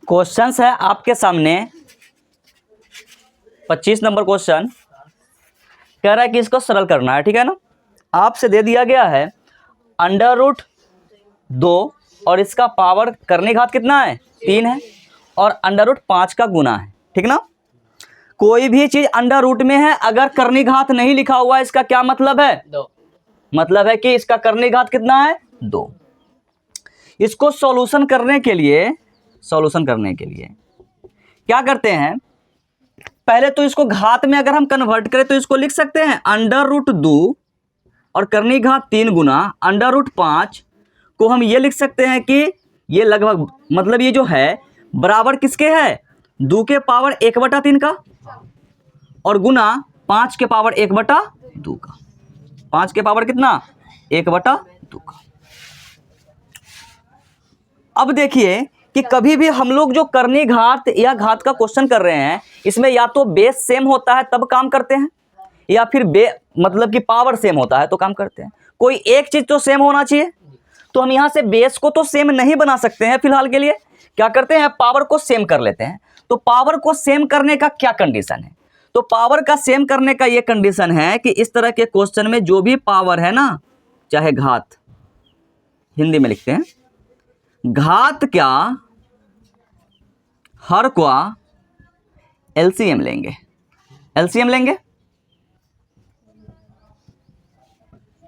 Question है आपके सामने 25 नंबर क्वेश्चन कह रहा है कि इसको सरल करना है, ठीक है ना। आपसे दे दिया गया है √2 और इसका पावर करने घात कितना है 3 है और √5 का गुना है, ठीक ना। कोई भी चीज अंडर में है अगर करनी घात नहीं लिखा हुआ है इसका क्या मतलब है 2। मतलब है कि इसका करनी घात कितना है 2। इसको सॉल्यूशन करने के लिए क्या करते हैं, पहले तो इसको घात में अगर हम कन्वर्ट करें तो इसको लिख सकते हैं √2 और करनी घात 3 गुना √5 को हम ये लिख सकते हैं कि ये लगभग मतलब ये जो है बराबर किसके है 2 के पावर 1/3 का और गुना 5 के पावर 1/2 का। 5 के पावर कितना 1/2 का। अब देखिए कि कभी भी हम लोग जो करनी घात या घात का क्वेश्चन कर रहे हैं इसमें या तो बेस सेम होता है तब काम करते हैं या फिर मतलब कि पावर सेम होता है तो काम करते हैं। कोई एक चीज तो सेम होना चाहिए। तो हम यहां से बेस को तो सेम नहीं बना सकते हैं फिलहाल के लिए, क्या करते हैं पावर को सेम कर लेते हैं। तो पावर को सेम करने का क्या कंडीशन है, तो पावर का सेम करने का ये कंडीशन है कि इस तरह के क्वेश्चन में जो भी पावर है ना, चाहे घात, हिंदी में लिखते हैं घात क्या हर का एलसीएम लेंगे। एलसीएम लेंगे,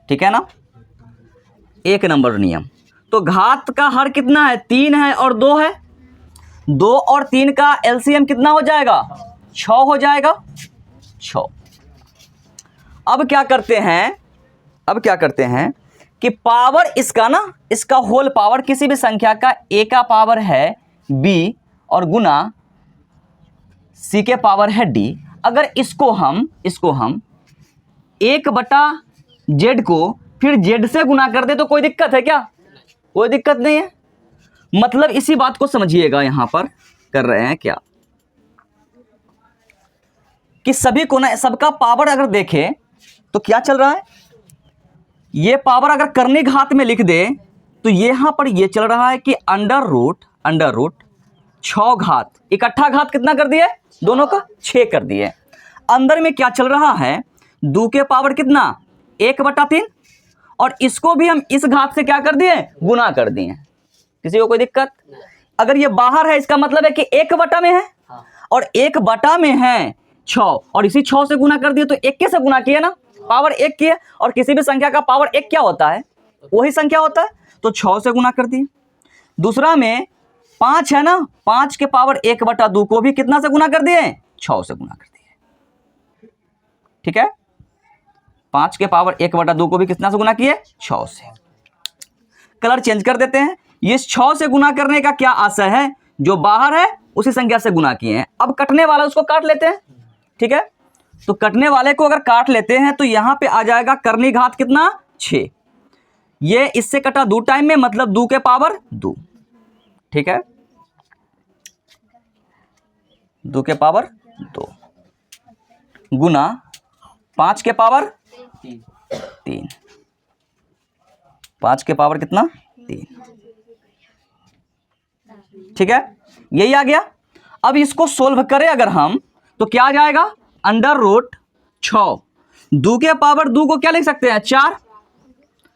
ठीक है ना। 1 नंबर नियम। तो घात का हर कितना है 3 है और 2 है। 2 और 3 का एलसीएम कितना हो जाएगा 6 हो जाएगा 6। अब क्या करते हैं कि पावर इसका ना इसका होल पावर किसी भी संख्या का a का पावर है b और गुना c के पावर है d। अगर इसको हम 1/z को फिर z से गुना कर दे तो कोई दिक्कत है क्या, कोई दिक्कत नहीं है। मतलब इसी बात को समझिएगा, यहां पर कर रहे हैं क्या कि सभी को ना सबका पावर अगर देखें तो क्या चल रहा है, ये पावर अगर करनी घात में लिख दे तो यहां पर ये चल रहा है कि अंडर रूट 6 घात, इकट्ठा घात कितना कर दिए दोनों का 6 कर दिए। अंदर में क्या चल रहा है 2 के पावर कितना 1/3 और इसको भी हम इस घात से क्या कर दिए गुना कर दिए। किसी को कोई दिक्कत? अगर ये बाहर है इसका मतलब है कि 1/में है और 1/में है 6 और इसी 6 से गुना कर दिए तो 1 से गुना किए ना, पावर 1 की है और किसी भी संख्या का पावर 1 क्या होता है वही संख्या होता है, तो 6 से गुना कर दिए। दूसरा में 5 है ना, 5 के पावर 1/2 को भी कितना से गुना कर दिए 6 से गुना कर दिए, ठीक है। 5 के पावर 1/2 को भी कितना से गुना किए 6 से। कलर चेंज कर देते हैं, ये 6 से गुना करने का क्या आशय है, जो बाहर है उसी संख्या से गुना किए हैं। अब कटने वाला उसको काट लेते हैं, ठीक है। तो कटने वाले को अगर काट लेते हैं तो यहां पे आ जाएगा करनी घात कितना 6। ये इससे कटा 2 टाइम में मतलब 2 के पावर 2, ठीक है। 2 के पावर 2 गुना 5 के पावर 3, 5 के पावर कितना 3, ठीक है। यही आ गया। अब इसको सोल्व करें अगर हम तो क्या आ जाएगा √6, 2 के पावर 2 को क्या लिख सकते हैं 4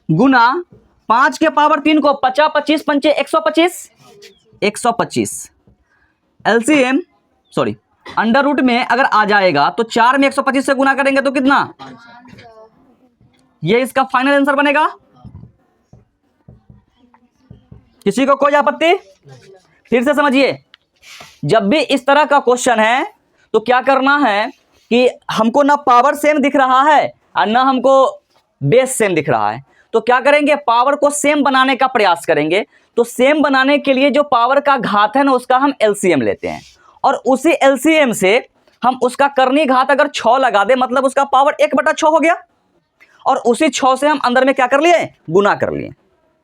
गुना 5 के पावर 3 को 50 25 पंचे 125 एलसीएम सॉरी अंडर रूट में अगर आ जाएगा तो 4 में 125 से गुना करेंगे तो कितना, ये इसका फाइनल आंसर बनेगा। किसी को कोई आपत्ति? फिर से समझिए, जब भी इस तरह का क्वेश्चन है तो क्या करना है कि हमको ना पावर सेम दिख रहा है और ना हमको बेस सेम दिख रहा है, तो क्या करेंगे पावर को सेम बनाने का प्रयास करेंगे। तो सेम बनाने के लिए जो पावर का घात है ना उसका हम एलसीएम लेते हैं और उसी एलसीएम से हम उसका करनी घात अगर 6 लगा दे मतलब उसका पावर 1/6 हो गया और उसी 6 से हम अंदर में क्या कर लिए गुना कर लिए,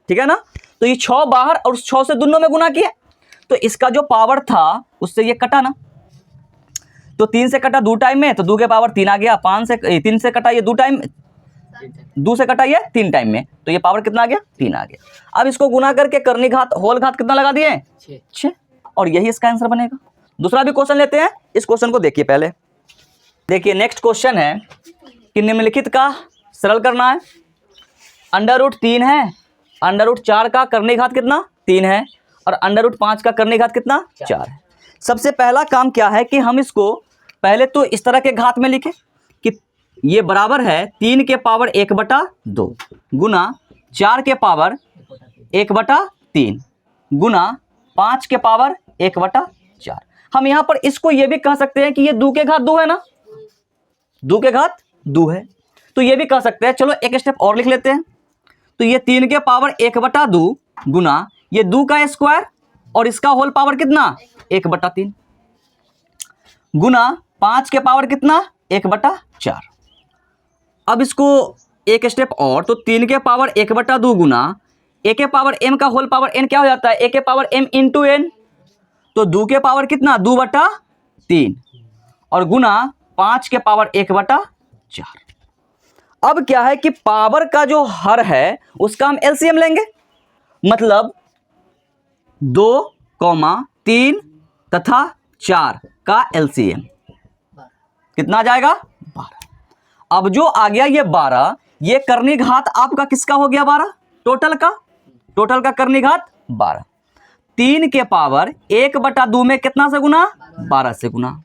ठीक है ना। तो ये 6 बाहर और उस 6 से दोनों में गुना किए तो इसका जो पावर था उससे ये कटा ना, तो 3 से कटा 2 टाइम में तो 2 के पावर 3 आ गया। 3 से कटा ये 2 टाइम, 2 से कटा ये 3 टाइम में तो ये पावर कितना आ गया 3 आ गया। अब इसको गुना करके करनी घात होल घात कितना लगा दिए 6 और यही इसका आंसर बनेगा। दूसरा भी क्वेश्चन लेते हैं, इस क्वेश्चन को देखिए पहले। देखिए नेक्स्ट क्वेश्चन है कि निम्नलिखित का सरल करना है। अंडर रूट 3 है, अंडर रूट 4 का करने घात कितना 3 है, और अंडर रूट 5 का करने घात कितना 4 है। सबसे पहला काम क्या है कि हम इसको पहले तो इस तरह के घात में लिखें कि ये बराबर है 3 के पावर 1/2 गुना 4 के पावर 1/3 गुना 5 के पावर 1/4। हम यहाँ पर इसको ये भी कह सकते हैं कि ये 2 के घात 2 है ना, 2 के घात 2 है, तो ये भी कह सकते हैं। चलो एक स्टेप और लिख लेते हैं। तो ये 3 के पावर 1/2 गुना ये 2 का स्क्वायर और इसका होल पावर कितना 1/3 गुना 5 के पावर कितना 1/4। अब इसको एक स्टेप और, तो 3 के पावर 1/2 गुना a के पावर m का होल पावर n क्या हो जाता है a के पावर m इंटू n, तो 2 के पावर कितना 2/3 और गुना 5 के पावर 1/4। अब क्या है कि पावर का जो हर है उसका हम एलसीएम लेंगे, मतलब 2, 3 तथा 4 का एलसीएम कितना आ जाएगा 12। अब जो आ गया ये 12, ये करनी घात आपका किसका हो गया 12, टोटल का करनी घात 12। 3 के पावर 1/2 में कितना से गुना 12 से गुना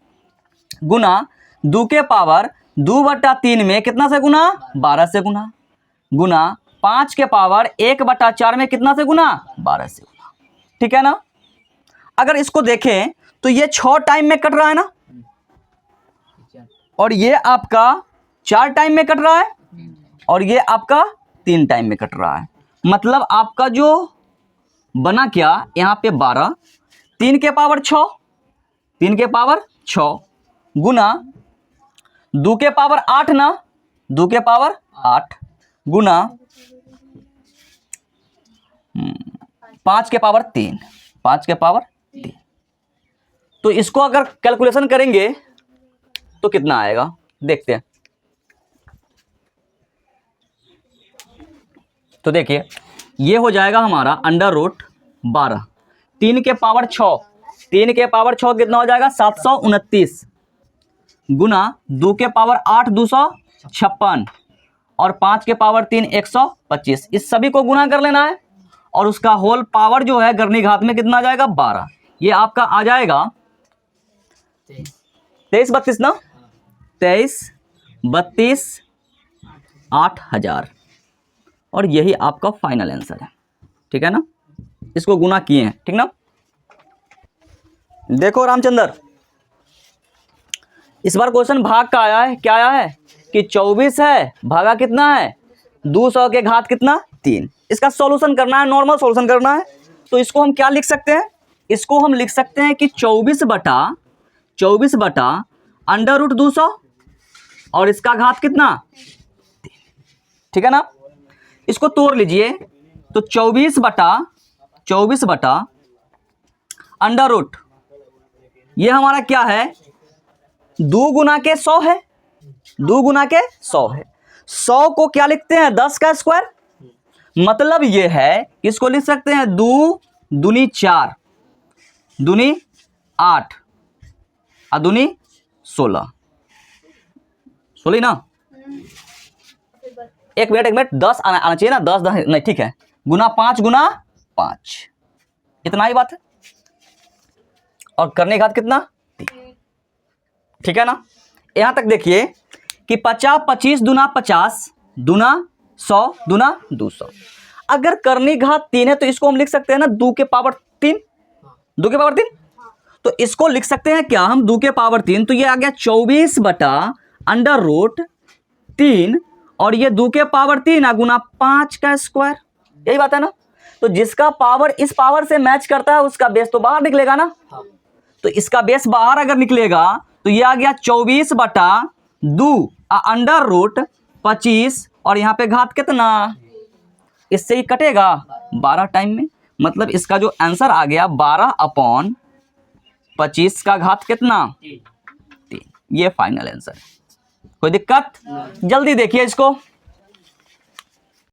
2 के पावर 2/3 में कितना से गुना 12 से गुना 5 के पावर 1/4 में कितना से गुना 12 से गुना। ठीक है ना। अगर इसको देखें तो ये 6 टाइम में कट रहा है ना, और ये आपका 4 टाइम में कट रहा है, और ये आपका 3 टाइम में कट रहा है। मतलब आपका जो बना क्या यहाँ पे 12, 3 के पावर 6 गुना 2 के पावर 8 ना, 2 के पावर 8 गुना 5 के पावर 3, 5 के पावर 3। तो इसको अगर कैलकुलेशन करेंगे तो कितना आएगा देखते हैं। तो देखिए ये हो जाएगा हमारा अंडर रूट 12, 3 के पावर 6, 3 के पावर 6 कितना हो जाएगा 729 गुना 2 के पावर 8 256 और 5 के पावर 3 125। इस सभी को गुना कर लेना है और उसका होल पावर जो है करनी घात में कितना आ जाएगा 12। ये आपका आ जाएगा 23 32 ना, 23 32 8000, और यही आपका फाइनल आंसर है। ठीक है ना, इसको गुना किए हैं। ठीक ना। देखो रामचंद्र, इस बार क्वेश्चन भाग का आया है। क्या आया है कि 24 है भागा कितना है 200 के घात कितना 3। इसका सॉल्यूशन करना है, नॉर्मल सॉल्यूशन करना है। तो इसको हम क्या लिख सकते हैं, इसको हम लिख सकते हैं कि 24 बटा अंडर रूट 200 और इसका घात कितना 3। ठीक है ना। इसको तोड़ लीजिए तो 24 बटा अंडर रूट, ये हमारा क्या है 2 गुना के 100 है, 2 गुना के 100 है। 100 को क्या लिखते हैं 10 का स्क्वायर, मतलब ये है इसको लिख सकते हैं 2 दूनी 4 दूनी 8 अदूनी 16 ना। एक मिनट 10 आना चाहिए ना, 10 नहीं ठीक है, गुना 5 गुना 5, इतना ही बात है। और करने घात कितना 3। ठीक है ना। यहां तक देखिए कि 50 25 दूना 50 दूना 100 दूना 200। अगर करनी घात 3 है तो इसको हम लिख सकते हैं ना 2 के पावर 3, 2 के पावर 3। तो इसको लिख सकते हैं क्या हम 2 के पावर 3, तो ये आ गया 24 बटा अंडर रूट 3 और ये 2 के पावर 3 गुना 5 का स्क्वायर। यही बात है ना। तो जिसका पावर इस पावर से मैच करता है उसका बेस तो बाहर निकलेगा ना। तो इसका बेस बाहर अगर निकलेगा तो ये आ गया 24 बटा 2 अंडर रूट 25 और यहाँ पे घात कितना, इससे ही कटेगा 12 टाइम में। मतलब इसका जो आंसर आ गया 12/25 का घात कितना 3। ये फाइनल आंसर है। कोई दिक्कत, जल्दी देखिए इसको।